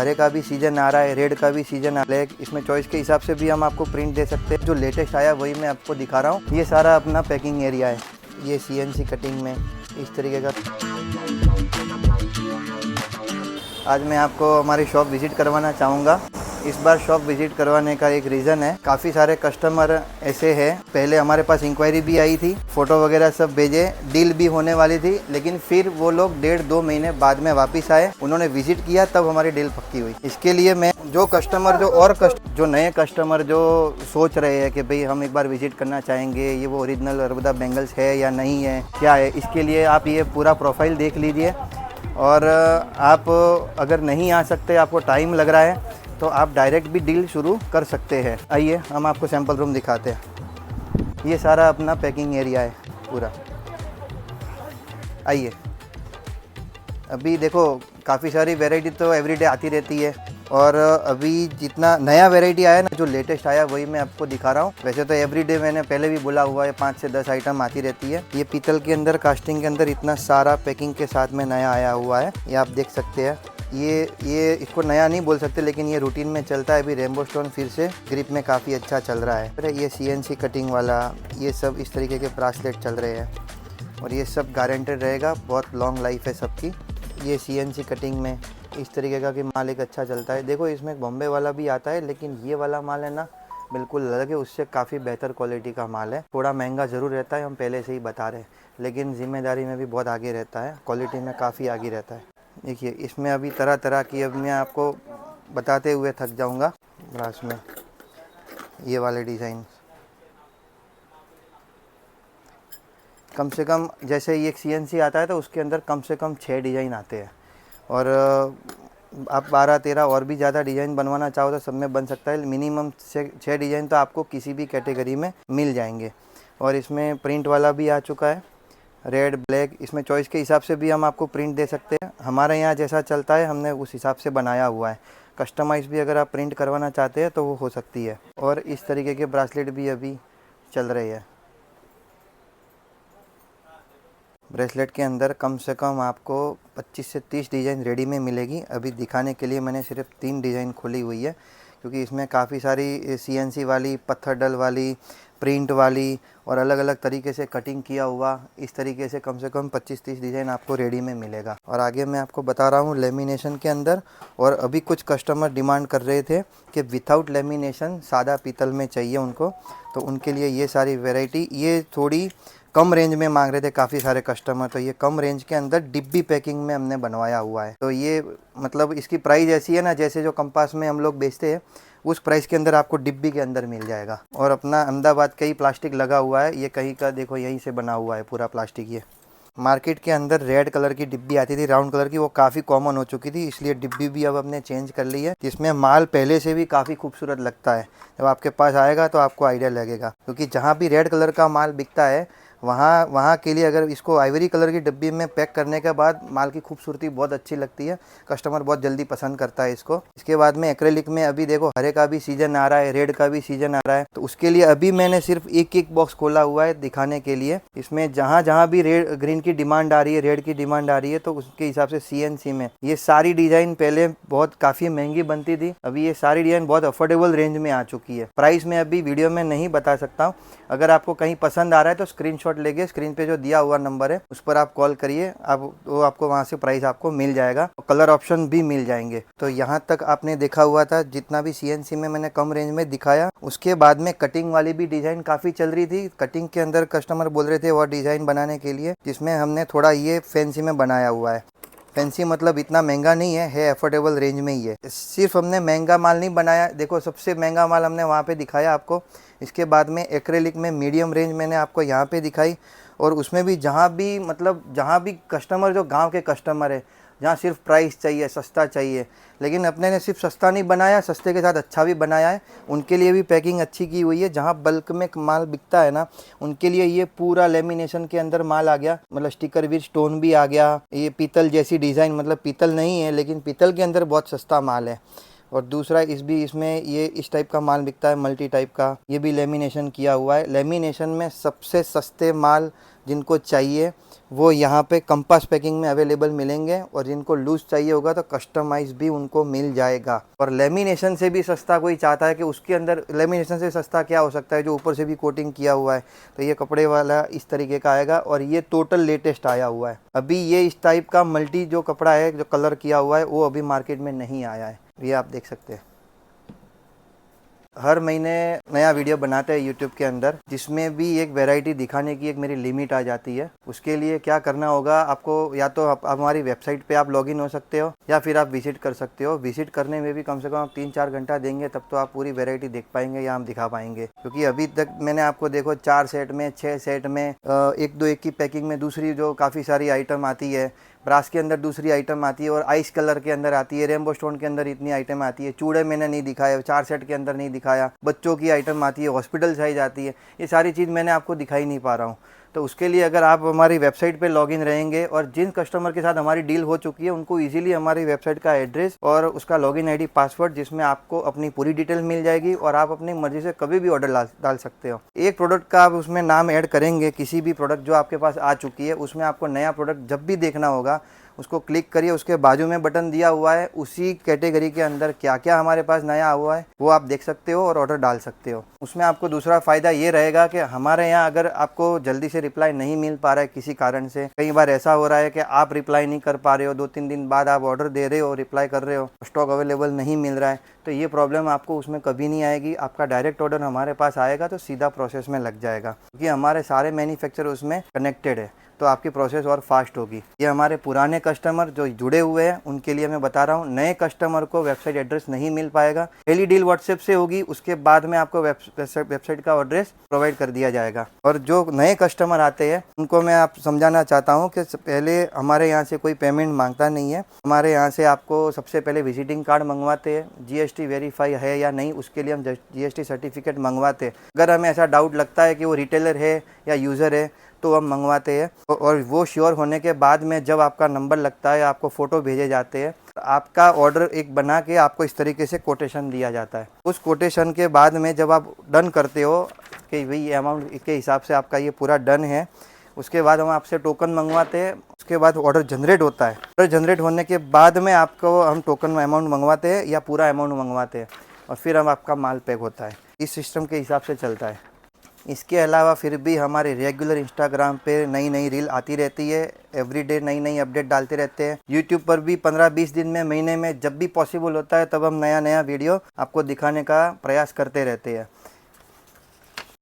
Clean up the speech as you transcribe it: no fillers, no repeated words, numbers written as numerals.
हरे का भी सीजन आ रहा है, रेड का भी सीजन आ रहा है। इसमें चॉइस के हिसाब से भी हम आपको प्रिंट दे सकते हैं। जो लेटेस्ट आया वही मैं आपको दिखा रहा हूँ। ये सारा अपना पैकिंग एरिया है। ये CNC कटिंग में इस तरीके का। आज मैं आपको हमारी शॉप विज़िट करवाना चाहूँगा। इस बार शॉप विज़िट करवाने का एक रीज़न है, काफ़ी सारे कस्टमर ऐसे हैं, पहले हमारे पास इंक्वायरी भी आई थी, फ़ोटो वगैरह सब भेजे, डील भी होने वाली थी, लेकिन फिर वो लोग 1.5-2 महीने बाद में वापस आए, उन्होंने विज़िट किया, तब हमारी डील पक्की हुई। इसके लिए मैं जो कस्टमर जो नए कस्टमर जो सोच रहे हैं कि भाई हम एक बार विज़िट करना चाहेंगे, ये वो ओरिजिनल अरबदा बैंगल्स है या नहीं है, क्या है, इसके लिए आप ये पूरा प्रोफाइल देख लीजिए। और आप अगर नहीं आ सकते, आपको टाइम लग रहा है, तो आप डायरेक्ट भी डील शुरू कर सकते हैं। आइए हम आपको सैंपल रूम दिखाते हैं। ये सारा अपना पैकिंग एरिया है पूरा। आइए, अभी देखो काफ़ी सारी वैरायटी तो एवरीडे आती रहती है, और अभी जितना नया वैरायटी आया ना, जो लेटेस्ट आया वही मैं आपको दिखा रहा हूँ। वैसे तो एवरीडे मैंने पहले भी बोला हुआ है, 5 से 10 आइटम आती रहती है। ये पीतल के अंदर, कास्टिंग के अंदर इतना सारा पैकिंग के साथ में नया आया हुआ है, ये आप देख सकते हैं। ये इसको नया नहीं बोल सकते, लेकिन ये रूटीन में चलता है। अभी रेनबो स्टोन फिर से ग्रिप में काफ़ी अच्छा चल रहा है। फिर ये CNC कटिंग वाला, ये सब इस तरीके के ब्रासलेट चल रहे हैं, और ये सब गारंटेड रहेगा, बहुत लॉन्ग लाइफ है सबकी। ये CNC कटिंग में इस तरीके का कि माल एक अच्छा चलता है। देखो इसमें एक बॉम्बे वाला भी आता है, लेकिन ये वाला माल है ना, बिल्कुल अलग है, उससे काफ़ी बेहतर क्वालिटी का माल है। थोड़ा महंगा ज़रूर रहता है, हम पहले से ही बता रहे हैं, लेकिन ज़िम्मेदारी में भी बहुत आगे रहता है, क्वालिटी में काफ़ी आगे रहता है। देखिए इसमें अभी तरह तरह की, अब मैं आपको बताते हुए थक जाऊंगा। ब्रास में ये वाले डिज़ाइन, कम से कम, जैसे ये एक CNC आता है तो उसके अंदर कम से कम 6 डिज़ाइन आते हैं, और आप 12-13 और भी ज़्यादा डिज़ाइन बनवाना चाहो तो सब में बन सकता है। मिनिमम 6 डिज़ाइन तो आपको किसी भी कैटेगरी में मिल जाएंगे। और इसमें प्रिंट वाला भी आ चुका है, रेड, ब्लैक, इसमें चॉइस के हिसाब से भी हम आपको प्रिंट दे सकते हैं। हमारे यहाँ जैसा चलता है हमने उस हिसाब से बनाया हुआ है। कस्टमाइज़ भी अगर आप प्रिंट करवाना चाहते हैं तो वो हो सकती है। और इस तरीके के ब्रासलेट भी अभी चल रहे हैं। ब्रेसलेट के अंदर कम से कम आपको 25 से 30 डिज़ाइन रेडी में मिलेगी। अभी दिखाने के लिए मैंने सिर्फ 3 डिज़ाइन खोली हुई है, क्योंकि इसमें काफ़ी सारी CNC वाली, पत्थर डल वाली, प्रिंट वाली, और अलग अलग तरीके से कटिंग किया हुआ, इस तरीके से कम 25-30 डिज़ाइन आपको रेडी में मिलेगा। और आगे मैं आपको बता रहा हूँ लेमिनेशन के अंदर। और अभी कुछ कस्टमर डिमांड कर रहे थे कि विथआउट लेमिनेशन सादा पीतल में चाहिए उनको, तो उनके लिए ये सारी वेराइटी, ये थोड़ी कम रेंज में मांग रहे थे काफ़ी सारे कस्टमर, तो ये कम रेंज के अंदर डिब्बी पैकिंग में हमने बनवाया हुआ है। तो ये मतलब इसकी प्राइस ऐसी है ना, जैसे जो कंपास में हम लोग बेचते हैं उस प्राइस के अंदर आपको डिब्बी के अंदर मिल जाएगा। और अपना अहमदाबाद का ही प्लास्टिक लगा हुआ है, ये कहीं का देखो यहीं से बना हुआ है पूरा प्लास्टिक। ये मार्केट के अंदर रेड कलर की डिब्बी आती थी, राउंड कलर की, वो काफ़ी कॉमन हो चुकी थी, इसलिए डिब्बी भी अब हमने चेंज कर ली है, जिसमें माल पहले से भी काफ़ी खूबसूरत लगता है। जब आपके पास आएगा तो आपको आइडिया लगेगा, क्योंकि जहाँ भी रेड कलर का माल बिकता है वहाँ के लिए अगर इसको आइवरी कलर की डिब्बी में पैक करने के बाद माल की खूबसूरती बहुत अच्छी लगती है, कस्टमर बहुत जल्दी पसंद करता है इसको। इसके बाद में एक्रेलिक में अभी देखो हरे का भी सीज़न आ रहा है, रेड का भी सीज़न आ रहा है, तो उसके लिए अभी मैंने सिर्फ एक बॉक्स खोला हुआ है दिखाने के लिए। इसमें जहाँ भी रेड ग्रीन की डिमांड आ रही है, रेड की डिमांड आ रही है, तो उसके हिसाब से CNC में ये सारी डिज़ाइन पहले बहुत काफ़ी महंगी बनती थी, अभी ये सारी डिज़ाइन बहुत अफोर्डेबल रेंज में आ चुकी है। प्राइस मैं अभी वीडियो में नहीं बता सकता हूँ। अगर आपको कहीं पसंद आ रहा है तो स्क्रीनशॉट लेके स्क्रीन पे जो दिया हुआ नंबर है उस पर आप कॉल करिए, आप वो आपको वहाँ से प्राइस आपको मिल जाएगा, कलर ऑप्शन भी मिल जाएंगे। तो यहाँ तक आपने देखा हुआ था, जितना भी CNC में मैंने कम रेंज में दिखाया। उसके बाद में कटिंग वाली भी डिज़ाइन काफ़ी चल रही थी। कटिंग के अंदर कस्टमर बोल रहे थे और डिज़ाइन बनाने के लिए, जिसमें हमने थोड़ा ये फैंसी में बनाया हुआ है। फैंसी मतलब इतना महंगा नहीं है अफोर्डेबल रेंज में ही है। सिर्फ हमने महंगा माल नहीं बनाया, देखो सबसे महंगा माल हमने वहाँ पे दिखाया आपको। इसके बाद में एक्रेलिक में मीडियम रेंज मैंने आपको यहाँ पे दिखाई, और उसमें भी जहाँ भी कस्टमर, जो गांव के कस्टमर है, जहाँ सिर्फ प्राइस चाहिए, सस्ता चाहिए, लेकिन अपने ने सिर्फ सस्ता नहीं बनाया, सस्ते के साथ अच्छा भी बनाया है, उनके लिए भी पैकिंग अच्छी की हुई है। जहाँ बल्क में माल बिकता है ना, उनके लिए ये पूरा लेमिनेशन के अंदर माल आ गया, मतलब स्टिकर विद स्टोन भी आ गया। ये पीतल जैसी डिज़ाइन, मतलब पीतल नहीं है लेकिन पीतल के अंदर बहुत सस्ता माल है। और दूसरा इसमें ये इस टाइप का माल बिकता है, मल्टी टाइप का, ये भी लेमिनेशन किया हुआ है। लेमिनेशन में सबसे सस्ते माल जिनको चाहिए वो यहाँ पे कंपास पैकिंग में अवेलेबल मिलेंगे, और जिनको लूज चाहिए होगा तो कस्टमाइज भी उनको मिल जाएगा। और लेमिनेशन से भी सस्ता कोई चाहता है कि उसके अंदर, लेमिनेशन से सस्ता क्या हो सकता है जो ऊपर से भी कोटिंग किया हुआ है, तो ये कपड़े वाला इस तरीके का आएगा। और ये टोटल लेटेस्ट आया हुआ है, अभी ये इस टाइप का मल्टी जो कपड़ा है जो कलर किया हुआ है वो अभी मार्केट में नहीं आया है, ये आप देख सकते हैं। हर महीने नया वीडियो बनाते हैं यूट्यूब के अंदर, जिसमें भी एक वैरायटी दिखाने की एक मेरी लिमिट आ जाती है। उसके लिए क्या करना होगा आपको, या तो आप हमारी वेबसाइट पे आप लॉगिन हो सकते हो, या फिर आप विजिट कर सकते हो। विजिट करने में भी कम से कम आप 3-4 घंटा देंगे, तब तो आप पूरी वैरायटी देख पाएंगे या हम दिखा पाएंगे। क्योंकि अभी तक मैंने आपको देखो 4 सेट में, 6 सेट में, 1-2 की पैकिंग में दूसरी जो काफ़ी सारी आइटम आती है, ब्रास के अंदर दूसरी आइटम आती है, और आइस कलर के अंदर आती है, रेनबो स्टोन के अंदर इतनी आइटम आती है, चूड़े मैंने नहीं दिखाया, 4 सेट के अंदर नहीं दिखाया, बच्चों की आइटम आती है, हॉस्पिटल साइज आती है, ये सारी चीज़ मैंने आपको दिखाई नहीं पा रहा हूँ। तो उसके लिए अगर आप हमारी वेबसाइट पे लॉगिन रहेंगे, और जिन कस्टमर के साथ हमारी डील हो चुकी है उनको इजीली हमारी वेबसाइट का एड्रेस और उसका लॉगिन आईडी, पासवर्ड, जिसमें आपको अपनी पूरी डिटेल मिल जाएगी, और आप अपनी मर्जी से कभी भी ऑर्डर डाल सकते हो। एक प्रोडक्ट का आप उसमें नाम ऐड करेंगे, किसी भी प्रोडक्ट जो आपके पास आ चुकी है उसमें आपको नया प्रोडक्ट जब भी देखना होगा उसको क्लिक करिए, उसके बाजू में बटन दिया हुआ है, उसी कैटेगरी के अंदर क्या क्या हमारे पास नया हुआ है वो आप देख सकते हो और ऑर्डर डाल सकते हो। उसमें आपको दूसरा फ़ायदा ये रहेगा कि हमारे यहाँ अगर आपको जल्दी से रिप्लाई नहीं मिल पा रहा है किसी कारण से, कई बार ऐसा हो रहा है कि आप रिप्लाई नहीं कर पा रहे हो, 2-3 दिन बाद आप ऑर्डर दे रहे हो, रिप्लाई कर रहे हो, स्टॉक अवेलेबल नहीं मिल रहा है, तो ये प्रॉब्लम आपको उसमें कभी नहीं आएगी। आपका डायरेक्ट ऑर्डर हमारे पास आएगा तो सीधा प्रोसेस में लग जाएगा, क्योंकि हमारे सारे मैन्युफैक्चर उसमें कनेक्टेड है, तो आपकी प्रोसेस और फास्ट होगी। ये हमारे पुराने कस्टमर जो जुड़े हुए हैं उनके लिए मैं बता रहा हूँ। नए कस्टमर को वेबसाइट एड्रेस नहीं मिल पाएगा, पहली डील व्हाट्सएप से होगी, उसके बाद में आपको वेबसाइट का एड्रेस प्रोवाइड कर दिया जाएगा। और जो नए कस्टमर आते हैं उनको मैं आप समझाना चाहता हूँ कि पहले हमारे यहाँ से कोई पेमेंट मांगता नहीं है। हमारे यहाँ से आपको सबसे पहले विजिटिंग कार्ड मंगवाते हैं, जीएसटी वेरीफाई है या नहीं उसके लिए हम जीएसटी सर्टिफिकेट मंगवाते हैं। अगर हमें ऐसा डाउट लगता है कि वो रिटेलर है या यूज़र है तो हम मंगवाते हैं, और वो श्योर होने के बाद में जब आपका नंबर लगता है आपको फ़ोटो भेजे जाते हैं, आपका ऑर्डर एक बना के आपको इस तरीके से कोटेशन दिया जाता है। उस कोटेशन के बाद में जब आप डन करते हो कि भाई अमाउंट के हिसाब से आपका ये पूरा डन है, उसके बाद हम आपसे टोकन मंगवाते हैं। उसके बाद ऑर्डर जनरेट होता है, ऑर्डर जनरेट होने के बाद में आपको हम टोकन अमाउंट मंगवाते हैं या पूरा अमाउंट मंगवाते हैं, और फिर हम आपका माल पैक होता है। इस सिस्टम के हिसाब से चलता है। इसके अलावा फिर भी हमारे रेगुलर इंस्टाग्राम पे नई नई रील आती रहती है, एवरीडे नई नई अपडेट डालते रहते हैं। यूट्यूब पर भी 15-20 दिन में, महीने में जब भी पॉसिबल होता है तब हम नया नया वीडियो आपको दिखाने का प्रयास करते रहते हैं।